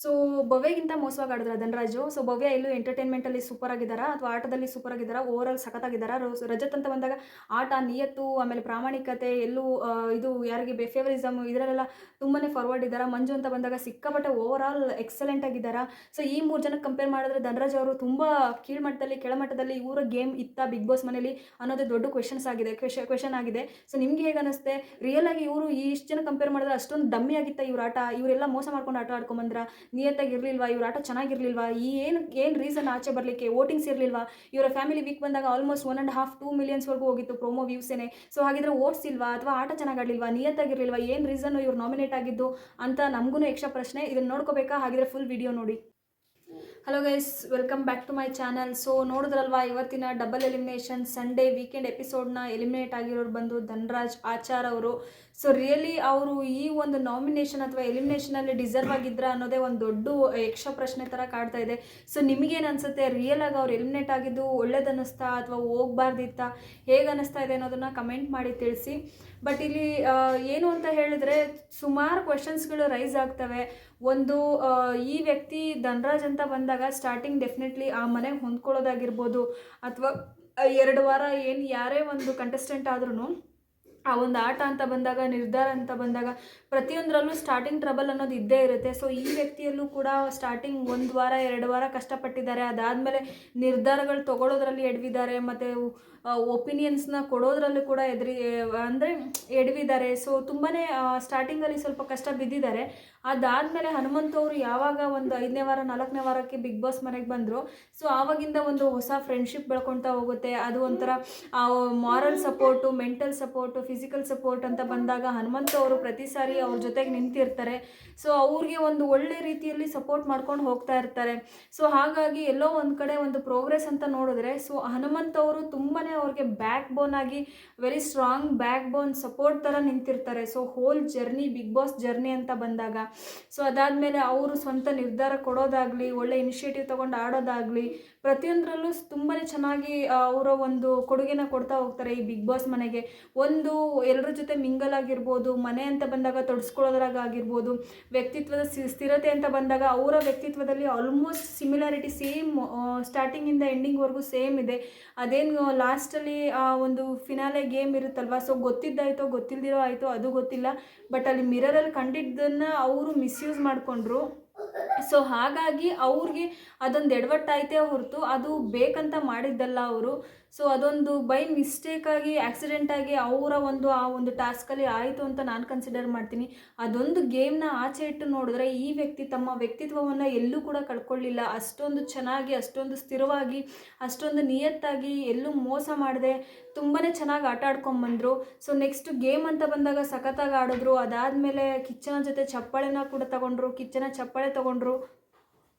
So ಭವ್ಯಗಿಂತ ಮೋಸವಾಗಿ ಆಡಿದ್ರ Dhanaraju. So ಭವ್ಯ ಎಲ್ಲೂ ಎಂಟರ್ಟೈನ್ಮೆಂಟಲ್ಲಿ super ಆಗಿದ್ದಾರಾ ಅಥವಾ ಆಟದಲ್ಲಿ ಸೂಪರ್ ಆಗಿದ್ದಾರಾ, ಓವರ್ ಆಲ್ ಸಖತ್ತಾಗಿದ್ದಾರಾ? ರಜತ್ ಅಂತ ಬಂದಾಗ ಆಟ, ನಿಯತ್ತು, ಆಮೇಲೆ ಪ್ರಾಮಾಣಿಕತೆ ಎಲ್ಲೂ ಇದು ಯಾರಿಗೆ ಫೇವರಿಸಮ್ ಇದರಲ್ಲೆಲ್ಲ ತುಂಬಾ ಫಾರ್ವರ್ಡ್ ಇದ್ದಾರಾ? ಮಂಜು ಅಂತ ಬಂದಾಗ ಸಿಕ್ಕಾಪಟ್ಟೆ ಓವರ್ ಆಲ್ ಎಕ್ಸಲೆಂಟ್ ಆಗಿದ್ದಾರಾ? ಸೊ ಈ 3 ಜನಕ್ಕೆ ಕಂಪೇರ್ ಮಾಡಿದ್ರೆ ಧನರಾಜ್ ಅವರು ತುಂಬ ಕೀಳ್ಮಟ್ಟದಲ್ಲಿ ಕೆಳಮಟ್ಟದಲ್ಲಿ ಇವರ ಗೇಮ್ ಇತ್ತ ಬಿಗ್ ಬಾಸ್ ಮನೇಲಿ ಅನ್ನೋದು ದೊಡ್ಡ ಕ್ವೆಶನ್ ಆಗಿದೆ. ಸೊ ನಿಮ್ಗೆ ಹೇಗೆ ಅನಿಸುತ್ತೆ? ರಿಯಲ್ ಆಗಿ ಇವರು ಇಷ್ಟು ಜನ ಕಂಪೇರ್ ಮಾಡಿದ್ರೆ ಅಷ್ಟೊಂದು ಡಮ್ಮಿ ಆಗಿತ್ತ ಇವ್ರ ಆಟ? ಇವರೆಲ್ಲ ಮೋಸ ಮಾಡ್ಕೊಂಡು ಆಟ ಆಡ್ಕೊಂಬಂದ್ರ? ನಿಯತ್ತಾಗಿರ್ಲಿಲ್ವಾ ಇವ್ರ ಆಟ? ಚೆನ್ನಾಗಿರ್ಲಿಲ್ವಾ? ಈ ಏನು ರೀಸನ್ ಆಚೆ ಬರಲಿಕ್ಕೆ? ವೋಟಿಂಗ್ಸ್ ಇರಲಿಲ್ವಾ? ಇವರ ಫ್ಯಾಮಿಲಿ ವೀಕ್ ಬಂದಾಗ ಆಲ್ಮೋಸ್ಟ್ 1.5-2 ಮಿಲಿಯನ್ಸ್ವರೆಗೂ ಹೋಗಿತ್ತು ಪ್ರೋಮೋ ವ್ಯೂಸೇನೆ. ಸೊ ಹಾಗಿದ್ರೆ ಓಟ್ಸ್ ಇಲ್ವಾ ಅಥವಾ ಆಟ ಚೆನ್ನಾಗಾಡ್ಲಿಲ್ವಾ, ನಿಯತ್ತಾಗಿರ್ಲಿಲ್ವಾ? ಏನು ರೀಸನ್ ಇವ್ರು ನಾಮಿನೇಟ್ ಆಗಿದ್ದು ಅಂತ ನಮಗೂ ಯಕ್ಷ ಪ್ರಶ್ನೆ. ಇದನ್ನು ನೋಡ್ಕೋಬೇಕಾ? ಹಾಗಿದ್ರೆ ಫುಲ್ ವಿಡಿಯೋ ನೋಡಿ. Hello guys, welcome back to my channel. So ನೋಡಿದ್ರಲ್ವಾ ಇವತ್ತಿನ ಡಬಲ್ ಎಲಿಮಿನೇಷನ್ ಸಂಡೇ ವೀಕೆಂಡ್ ಎಪಿಸೋಡ್ನ ಎಲಿಮಿನೇಟ್ ಆಗಿರೋರು ಬಂದು ಧನರಾಜ್ ಆಚಾರ್ ಅವರು. ಸೊ ರಿಯಲಿ ಅವರು ಈ ಒಂದು ನಾಮಿನೇಷನ್ ಅಥವಾ ಎಲಿಮಿನೇಷನಲ್ಲಿ ಡಿಸರ್ವ್ ಆಗಿದ್ರ ಅನ್ನೋದೇ ಒಂದು ದೊಡ್ಡ ಯಕ್ಷ ಪ್ರಶ್ನೆ ಥರ ಕಾಡ್ತಾ ಇದೆ. ಸೊ ನಿಮಗೇನು ಅನಿಸುತ್ತೆ? ರಿಯಲ್ ಆಗಿ ಅವ್ರು ಎಲಿಮಿನೇಟ್ ಆಗಿದ್ದು ಒಳ್ಳೇದನ್ನಿಸ್ತಾ ಅಥವಾ ಹೋಗ್ಬಾರ್ದಿತ್ತಾ? ಹೇಗೆ ಅನ್ನಿಸ್ತಾ ಇದೆ ಅನ್ನೋದನ್ನು ಕಮೆಂಟ್ ಮಾಡಿ ತಿಳಿಸಿ. ಬಟ್ ಇಲ್ಲಿ ಏನು ಅಂತ ಹೇಳಿದ್ರೆ ಸುಮಾರು ಕ್ವೆಶನ್ಸ್ಗಳು ರೈಸ್ ಆಗ್ತವೆ. ಒಂದು ಈ ವ್ಯಕ್ತಿ ಧನರಾಜ್ ಅಂತ ಬಂದಾಗ ಸ್ಟಾರ್ಟಿಂಗ್ ಡೆಫಿನೆಟ್ಲಿ ಆ ಮನೆಗೆ ಹೊಂದ್ಕೊಳ್ಳೋದಾಗಿರ್ಬೋದು ಅಥವಾ 2 ವಾರ ಏನು ಯಾರೇ ಒಂದು ಕಂಟೆಸ್ಟೆಂಟ್ ಆದ್ರೂ ಆ ಒಂದು ಆಟ ಅಂತ ಬಂದಾಗ, ನಿರ್ಧಾರ ಅಂತ ಬಂದಾಗ ಪ್ರತಿಯೊಂದರಲ್ಲೂ ಸ್ಟಾರ್ಟಿಂಗ್ ಟ್ರಬಲ್ ಅನ್ನೋದು ಇದ್ದೇ ಇರುತ್ತೆ. ಸೊ ಈ ವ್ಯಕ್ತಿಯಲ್ಲೂ ಕೂಡ ಸ್ಟಾರ್ಟಿಂಗ್ 1 ವಾರ 2 ವಾರ ಕಷ್ಟಪಟ್ಟಿದ್ದಾರೆ. ಅದಾದಮೇಲೆ ನಿರ್ಧಾರಗಳು ತಗೊಳ್ಳೋದ್ರಲ್ಲಿ ಎಡವಿದ್ದಾರೆ, ಮತ್ತು ಒಪಿನಿಯನ್ಸ್ನ ಕೊಡೋದ್ರಲ್ಲೂ ಕೂಡ ಅಂದರೆ ಎಡವಿದ್ದಾರೆ. ಸೊ ತುಂಬಾ ಸ್ಟಾರ್ಟಿಂಗಲ್ಲಿ ಸ್ವಲ್ಪ ಕಷ್ಟ ಬಿದ್ದಿದ್ದಾರೆ. ಅದಾದಮೇಲೆ ಹನುಮಂತ್ ಅವರು ಯಾವಾಗ ಒಂದು 5ನೇ ವಾರ 4ನೇ ವಾರಕ್ಕೆ ಬಿಗ್ ಬಾಸ್ ಮನೆಗೆ ಬಂದರು, ಸೊ ಆವಾಗಿಂದ ಒಂದು ಹೊಸ ಫ್ರೆಂಡ್ಶಿಪ್ ಬೆಳ್ಕೊತಾ ಹೋಗುತ್ತೆ. ಅದು ಒಂಥರ moral support, mental support, physical support ಅಂತ ಬಂದಾಗ ಹನುಮಂತ್ ಅವರು ಪ್ರತಿ ಸಾರಿ ಅವ್ರ ಜೊತೆಗೆ ನಿಂತಿರ್ತಾರೆ. ಸೊ ಅವ್ರಿಗೆ ಒಂದು ಒಳ್ಳೆ ರೀತಿಯಲ್ಲಿ ಸಪೋರ್ಟ್ ಮಾಡ್ಕೊಂಡು ಹೋಗ್ತಾ ಇರ್ತಾರೆ. ಸೊ ಹಾಗಾಗಿ ಎಲ್ಲೋ ಒಂದು ಕಡೆ ಒಂದು ಪ್ರೋಗ್ರೆಸ್ ಅಂತ ನೋಡಿದ್ರೆ, ಸೊ ಹನುಮಂತ್ ಅವರು ತುಂಬಾ ಅವ್ರಿಗೆ ಬ್ಯಾಕ್ ಬೋನ್ ಆಗಿ very strong backbone support ಥರ ನಿಂತಿರ್ತಾರೆ. So whole journey, big boss journey ಅಂತ ಬಂದಾಗ, ಸೊ ಅದಾದಮೇಲೆ ಅವರು ಸ್ವಂತ ನಿರ್ಧಾರ ಕೊಡೋದಾಗಲಿ, ಒಳ್ಳೆ ಇನಿಷಿಯೇಟಿವ್ ತೊಗೊಂಡು ಆಡೋದಾಗಲಿ, ಪ್ರತಿಯೊಂದರಲ್ಲೂ ತುಂಬಾ ಚೆನ್ನಾಗಿ ಅವರ ಒಂದು ಕೊಡುಗೆನ ಕೊಡ್ತಾ ಹೋಗ್ತಾರೆ ಈ ಬಿಗ್ ಬಾಸ್ ಮನೆಗೆ. ಒಂದು ಎಲ್ಲರ ಜೊತೆ ಮಿಂಗಲ್ ಆಗಿರ್ಬೋದು, ಮನೆ ಅಂತ ಬಂದಾಗ ತೊಡಸ್ಕೊಳ್ಳೋದ್ರಾಗ ಆಗಿರ್ಬೋದು, ವ್ಯಕ್ತಿತ್ವದ ಸ್ಥಿರತೆ ಅಂತ ಬಂದಾಗ ಅವರ ವ್ಯಕ್ತಿತ್ವದಲ್ಲಿ ಆಲ್ಮೋಸ್ಟ್ ಸಿಮಿಲಾರಿಟಿ ಸೇಮ್, ಸ್ಟಾರ್ಟಿಂಗಿಂದ ಎಂಡಿಂಗ್ವರೆಗೂ ಸೇಮ್ ಇದೆ. ಅದೇನು ಲಾಸ್ಟಲ್ಲಿ ಒಂದು ಫಿನಾಲೆ ಗೇಮ್ ಇರುತ್ತಲ್ವ, ಸೊ ಗೊತ್ತಿದ್ದಾಯಿತೋ ಗೊತ್ತಿಲ್ದಿರೋ ಆಯಿತು ಅದು ಗೊತ್ತಿಲ್ಲ, ಬಟ್ ಅಲ್ಲಿ ಮಿರರಲ್ಲಿ ಕಂಡಿದ್ದನ್ನು ಅವರು ಮಿಸ್ಯೂಸ್ ಮಾಡಿಕೊಂಡ್ರು. ಸೊ ಹಾಗಾಗಿ ಅವ್ರಿಗೆ ಅದೊಂದು ಎಡವಟ್ಟಾಯಿತೇ ಹೊರತು ಅದು ಬೇಕಂತ ಮಾಡಿದ್ದಲ್ಲ ಅವರು. ಸೊ ಅದೊಂದು ಬೈ ಮಿಸ್ಟೇಕಾಗಿ ಆಕ್ಸಿಡೆಂಟಾಗಿ ಅವರ ಆ ಒಂದು ಟಾಸ್ಕಲ್ಲಿ ಆಯಿತು ಅಂತ ನಾನು ಕನ್ಸಿಡರ್ ಮಾಡ್ತೀನಿ. ಅದೊಂದು ಗೇಮ್ನ ಆಚೆ ಇಟ್ಟು ನೋಡಿದ್ರೆ ಈ ವ್ಯಕ್ತಿ ತಮ್ಮ ವ್ಯಕ್ತಿತ್ವವನ್ನು ಎಲ್ಲೂ ಕೂಡ ಕಳ್ಕೊಳ್ಳಿಲ್ಲ. ಅಷ್ಟೊಂದು ಚೆನ್ನಾಗಿ, ಅಷ್ಟೊಂದು ಸ್ಥಿರವಾಗಿ, ಅಷ್ಟೊಂದು ನಿಯತ್ತಾಗಿ, ಎಲ್ಲೂ ಮೋಸ ಮಾಡದೆ ತುಂಬಾ ಚೆನ್ನಾಗಿ ಆಟ ಆಡ್ಕೊಂಬಂದರು. ಸೊ ನೆಕ್ಸ್ಟ್ ಗೇಮ್ ಅಂತ ಬಂದಾಗ ಸಖತ್ತಾಗಿ ಆಡಿದ್ರು. ಅದಾದಮೇಲೆ ಕಿಚ್ಚನ ಜೊತೆ ಚಪ್ಪಾಳೆನ ಕೂಡ ತಗೊಂಡ್ರು, ಕಿಚ್ಚನ ಚಪ್ಪಾಳೆ ತಗೊಂಡ್ರು.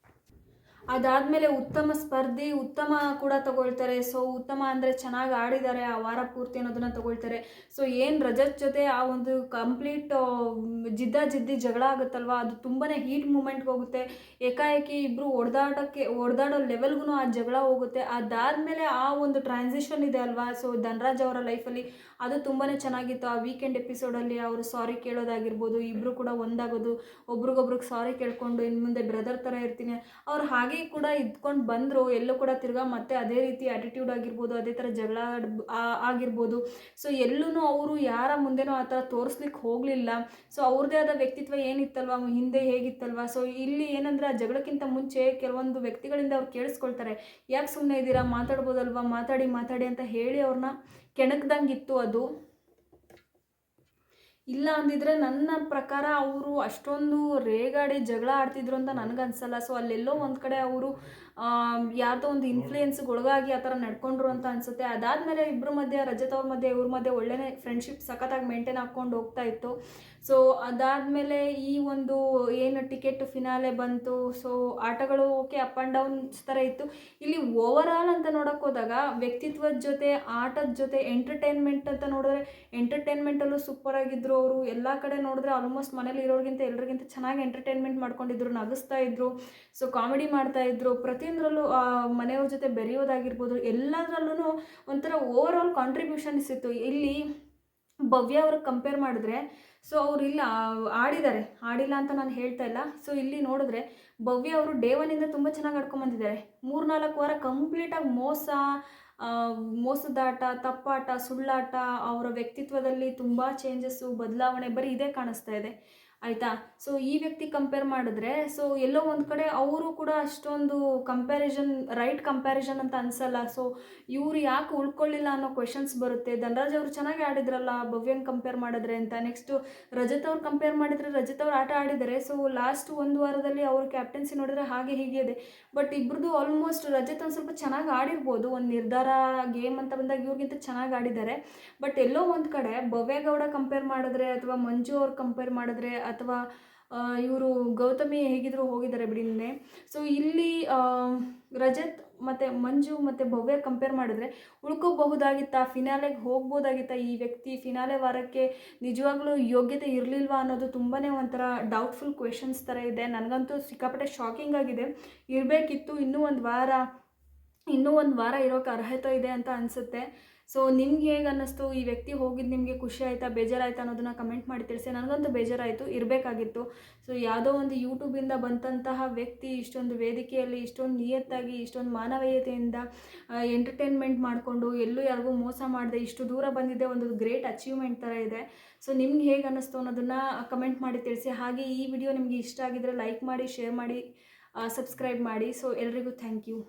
ಅದಾದಮೇಲೆ ಉತ್ತಮ ಸ್ಪರ್ಧಿ, ಉತ್ತಮ ಕೂಡ ತಗೊಳ್ತಾರೆ. ಸೊ ಉತ್ತಮ ಅಂದರೆ ಚೆನ್ನಾಗಿ ಆಡಿದ್ದಾರೆ ಆ ವಾರ ಪೂರ್ತಿ ಅನ್ನೋದನ್ನು ತಗೊಳ್ತಾರೆ. ಸೊ ಏನು ರಜತ್ ಜೊತೆ ಆ ಒಂದು ಕಂಪ್ಲೀಟ್ ಜಿದ್ದಿ ಜಗಳ ಆಗುತ್ತಲ್ವ, ಅದು ತುಂಬಾ ಹೀಟ್ ಮೂಮೆಂಟ್ಗೆ ಹೋಗುತ್ತೆ. ಏಕಾಏಕಿ ಇಬ್ಬರು ಹೊಡೆದಾಡೋ ಲೆವೆಲ್ಗೂ ಆ ಜಗಳ ಹೋಗುತ್ತೆ. ಅದಾದಮೇಲೆ ಆ ಒಂದು ಟ್ರಾನ್ಸಿಷನ್ ಇದೆ ಅಲ್ವಾ, ಸೊ ಧನರಾಜ್ ಅವರ ಲೈಫಲ್ಲಿ ಅದು ತುಂಬಾ ಚೆನ್ನಾಗಿತ್ತು. ಆ ವೀಕೆಂಡ್ ಎಪಿಸೋಡಲ್ಲಿ ಅವರು ಸಾರಿ ಕೇಳೋದಾಗಿರ್ಬೋದು, ಇಬ್ಬರು ಕೂಡ ಒಂದಾಗೋದು, ಒಬ್ರಿಗೊಬ್ರಿಗೆ ಸಾರಿ ಕೇಳ್ಕೊಂಡು ಇನ್ನು ಮುಂದೆ ಬ್ರದರ್ ಥರ ಇರ್ತೀನಿ ಅವ್ರು ಹಾಗೆ ಕೂಡ ಇದ್ಕೊಂಡು ಬಂದರು. ಎಲ್ಲೂ ಕೂಡ ತಿರ್ಗಾ ಮತ್ತೆ ಅದೇ ರೀತಿ ಆ್ಯಟಿಟ್ಯೂಡ್ ಆಗಿರ್ಬೋದು, ಅದೇ ಥರ ಜಗಳ ಆಗಿರ್ಬೋದು. ಸೊ ಎಲ್ಲೂ ಅವರು ಯಾರ ಮುಂದೆನೂ ಆ ಥರ ತೋರಿಸ್ಲಿಕ್ಕೆ ಹೋಗಲಿಲ್ಲ. ಸೊ ಅವ್ರದ್ದೇ ಆದ ವ್ಯಕ್ತಿತ್ವ ಏನಿತ್ತಲ್ವ ಹಿಂದೆ ಹೇಗಿತ್ತಲ್ವ, ಸೊ ಇಲ್ಲಿ ಏನಂದರೆ ಆ ಜಗಳಕ್ಕಿಂತ ಮುಂಚೆ ಕೆಲವೊಂದು ವ್ಯಕ್ತಿಗಳಿಂದ ಅವ್ರು ಕೇಳಿಸ್ಕೊಳ್ತಾರೆ, ಯಾಕೆ ಸುಮ್ಮನೆ ಇದ್ದೀರಾ, ಮಾತಾಡ್ಬೋದಲ್ವ, ಮಾತಾಡಿ ಅಂತ ಹೇಳಿ ಅವ್ರನ್ನ ಕೆಣಕ್ದಂಗಿತ್ತು ಅದು. ಇಲ್ಲ ಅಂದಿದ್ರೆ ನನ್ನ ಪ್ರಕಾರ ಅವರು ಅಷ್ಟೊಂದು ರೇಗಾಡಿ ಜಗಳ ಆಡ್ತಿದ್ರು ಅಂತ ನನಗನ್ಸಲ್ಲ. ಸೊ ಅಲ್ಲೆಲ್ಲೋ ಒಂದು ಕಡೆ ಅವರು ಯಾವುದೋ ಒಂದು ಇನ್ಫ್ಲೂಯೆನ್ಸ್ಗೆ ಒಳಗಾಗಿ ಆ ಥರ ನಡ್ಕೊಂಡ್ರು ಅಂತ ಅನಿಸುತ್ತೆ. ಅದಾದಮೇಲೆ ಇಬ್ಬರ ಮಧ್ಯೆ, ರಜತ್ ಅವ್ರ ಮಧ್ಯೆ ಇವ್ರ ಮಧ್ಯೆ ಒಳ್ಳೆಯೇ ಫ್ರೆಂಡ್ಶಿಪ್ ಸಖತ್ತಾಗಿ ಮೇಂಟೈನ್ ಹಾಕ್ಕೊಂಡು ಹೋಗ್ತಾ ಇತ್ತು. ಸೊ ಅದಾದಮೇಲೆ ಈ ಒಂದು ಏನು ಟಿಕೆಟ್ ಫಿನಾಲೆ ಬಂತು, ಸೊ ಆಟಗಳು ಓಕೆ ಅಪ್ ಆ್ಯಂಡ್ ಡೌನ್ಸ್ ಥರ ಇತ್ತು. ಇಲ್ಲಿ ಓವರ್ ಆಲ್ ಅಂತ ನೋಡೋಕೆ ಹೋದಾಗ ವ್ಯಕ್ತಿತ್ವದ ಜೊತೆ, ಆಟದ ಜೊತೆ, ಎಂಟರ್ಟೈನ್ಮೆಂಟ್ ಅಂತ ನೋಡಿದ್ರೆ ಎಂಟರ್ಟೈನ್ಮೆಂಟಲ್ಲೂ ಸೂಪರ್ ಆಗಿದ್ದರು ಅವರು. ಎಲ್ಲ ಕಡೆ ನೋಡಿದ್ರೆ ಆಲ್ಮೋಸ್ಟ್ ಮನೇಲಿ ಇರೋರಿಗಿಂತ ಎಲ್ಲರಿಗಿಂತ ಚೆನ್ನಾಗಿ ಎಂಟರ್ಟೈನ್ಮೆಂಟ್ ಮಾಡ್ಕೊಂಡಿದ್ರು, ನಗಿಸ್ತಾ ಇದ್ರು, ಸೊ ಕಾಮಿಡಿ ಮಾಡ್ತಾಯಿದ್ರು. ಪ್ರತಿಯೊಂದರಲ್ಲೂ ಮನೆಯವ್ರ ಜೊತೆ ಬೆರೆಯೋದಾಗಿರ್ಬೋದು, ಎಲ್ಲದರಲ್ಲೂ ಒಂಥರ ಓವರ್ ಆಲ್ ಕಾಂಟ್ರಿಬ್ಯೂಷನ್ಸ್ ಇತ್ತು. ಇಲ್ಲಿ ಭವ್ಯ ಅವ್ರಿಗೆ ಕಂಪೇರ್ ಮಾಡಿದ್ರೆ ಸೊ ಅವ್ರು ಇಲ್ಲ ಆಡಿದ್ದಾರೆ, ಆಡಿಲ್ಲ ಅಂತ ನಾನು ಹೇಳ್ತಾ ಇಲ್ಲ. ಸೊ ಇಲ್ಲಿ ನೋಡಿದ್ರೆ ಭವ್ಯ ಅವರು ಡೇ ಒನ್ನಿಂದ ತುಂಬ ಚೆನ್ನಾಗಿ ಆಡ್ಕೊಂಬಂದಿದ್ದಾರೆ. 3-4 ವಾರ ಕಂಪ್ಲೀಟಾಗಿ ಮೋಸದಾಟ, ತಪ್ಪಾಟ, ಸುಳ್ಳಾಟ, ಅವರ ವ್ಯಕ್ತಿತ್ವದಲ್ಲಿ ತುಂಬ ಚೇಂಜಸ್ಸು, ಬದಲಾವಣೆ ಬರೀ ಇದೇ ಕಾಣಿಸ್ತಾ ಇದೆ, ಆಯಿತಾ. ಸೊ ಈ ವ್ಯಕ್ತಿ ಕಂಪೇರ್ ಮಾಡಿದ್ರೆ, ಸೊ ಎಲ್ಲೋ ಒಂದು ಕಡೆ ಅವರು ಕೂಡ ಅಷ್ಟೊಂದು ರೈಟ್ ಕಂಪ್ಯಾರಿಸನ್ ಅಂತ ಅನಿಸಲ್ಲ. ಸೊ ಇವರು ಯಾಕೆ ಉಳ್ಕೊಳ್ಳಿಲ್ಲ ಅನ್ನೋ ಕ್ವೆಶನ್ಸ್ ಬರುತ್ತೆ. ಧನರಾಜ್ ಅವರು ಚೆನ್ನಾಗಿ ಆಡಿದ್ರಲ್ಲ ಭವ್ಯಂಗೆ ಕಂಪೇರ್ ಮಾಡಿದ್ರೆ ಅಂತ. ನೆಕ್ಸ್ಟು ರಜತ್ ಅವ್ರು ಕಂಪೇರ್ ಮಾಡಿದರೆ ರಜತ್ ಅವ್ರು ಆಟ ಆಡಿದ್ದಾರೆ. ಸೊ ಲಾಸ್ಟ್ 1 ವಾರದಲ್ಲಿ ಅವ್ರ ಕ್ಯಾಪ್ಟನ್ಸಿ ನೋಡಿದ್ರೆ ಹಾಗೆ ಹೀಗೆ ಇದೆ. ಬಟ್ ಇಬ್ರದ್ದು ಆಲ್ಮೋಸ್ಟ್ ರಜತ್ ಒಂದು ಸ್ವಲ್ಪ ಚೆನ್ನಾಗಿ ಆಡಿರ್ಬೋದು, ಒಂದು ನಿರ್ಧಾರ ಗೇಮ್ ಅಂತ ಬಂದಾಗ ಇವ್ರಿಗಿಂತ ಚೆನ್ನಾಗಿ ಆಡಿದ್ದಾರೆ. ಬಟ್ ಎಲ್ಲೋ ಒಂದು ಕಡೆ ಭವ್ಯಗೌಡ ಕಂಪೇರ್ ಮಾಡಿದ್ರೆ ಅಥವಾ ಮಂಜು ಅವ್ರು ಕಂಪೇರ್ ಮಾಡಿದ್ರೆ ಅಥವಾ ಇವರು ಗೌತಮಿ ಹೇಗಿದ್ರು ಹೋಗಿದ್ದಾರೆ ಬಿಡಿ ನಿನ್ನೆ. ಸೊ ಇಲ್ಲಿ ರಜತ್ ಮತ್ತು ಮಂಜು ಮತ್ತು ಭವ್ಯ ಕಂಪೇರ್ ಮಾಡಿದ್ರೆ ಉಳ್ಕೋಬಹುದಾಗಿತ್ತಾ, ಫಿನಾಲೆಗೆ ಹೋಗ್ಬೋದಾಗಿತ್ತಾ ಈ ವ್ಯಕ್ತಿ, ಫಿನಾಲೆ ವಾರಕ್ಕೆ ನಿಜವಾಗ್ಲೂ ಯೋಗ್ಯತೆ ಇರಲಿಲ್ವಾ ಅನ್ನೋದು ತುಂಬಾ ಒಂಥರ ಡೌಟ್ಫುಲ್ ಕ್ವೆಶನ್ಸ್ ಥರ ಇದೆ. ನನಗಂತೂ ಸಿಕ್ಕಾಪಟ್ಟೆ ಶಾಕಿಂಗ್ ಆಗಿದೆ. ಇರಬೇಕಿತ್ತು, ಇನ್ನೂ ಒಂದು ವಾರ ಇರೋಕ್ಕೆ ಅರ್ಹತೆ ಇದೆ ಅಂತ ಅನಿಸುತ್ತೆ. ಸೊ ನಿಮ್ಗೆ ಹೇಗೆ ಅನ್ನಿಸ್ತು, ಈ ವ್ಯಕ್ತಿ ಹೋಗಿದ್ದು ನಿಮಗೆ ಖುಷಿ ಆಯಿತಾ, ಬೇಜಾರಾಯಿತಾ ಅನ್ನೋದನ್ನು ಕಮೆಂಟ್ ಮಾಡಿ ತಿಳಿಸಿ. ನನಗಂತೂ ಬೇಜಾರಾಯಿತು, ಇರಬೇಕಾಗಿತ್ತು. ಸೊ ಯಾವುದೋ ಒಂದು ಯೂಟ್ಯೂಬಿಂದ ಬಂದಂತಹ ವ್ಯಕ್ತಿ ಇಷ್ಟೊಂದು ವೇದಿಕೆಯಲ್ಲಿ ಇಷ್ಟೊಂದು ನಿಯತ್ತಾಗಿ ಇಷ್ಟೊಂದು ಮಾನವೀಯತೆಯಿಂದ ಎಂಟರ್ಟೈನ್ಮೆಂಟ್ ಮಾಡಿಕೊಂಡು ಎಲ್ಲೂ ಯಾರಿಗೂ ಮೋಸ ಮಾಡದೆ ಇಷ್ಟು ದೂರ ಬಂದಿದ್ದೆ ಒಂದು ಗ್ರೇಟ್ ಅಚೀವ್ಮೆಂಟ್ ಥರ ಇದೆ. ಸೊ ನಿಮ್ಗೆ ಹೇಗೆ ಅನ್ನಿಸ್ತು ಅನ್ನೋದನ್ನು ಕಮೆಂಟ್ ಮಾಡಿ ತಿಳಿಸಿ. ಹಾಗೆ ಈ ವಿಡಿಯೋ ನಿಮಗೆ ಇಷ್ಟ ಆಗಿದ್ರೆ ಲೈಕ್ ಮಾಡಿ, ಶೇರ್ ಮಾಡಿ, ಸಬ್ಸ್ಕ್ರೈಬ್ ಮಾಡಿ. ಸೊ ಎಲ್ರಿಗೂ ಥ್ಯಾಂಕ್ ಯು.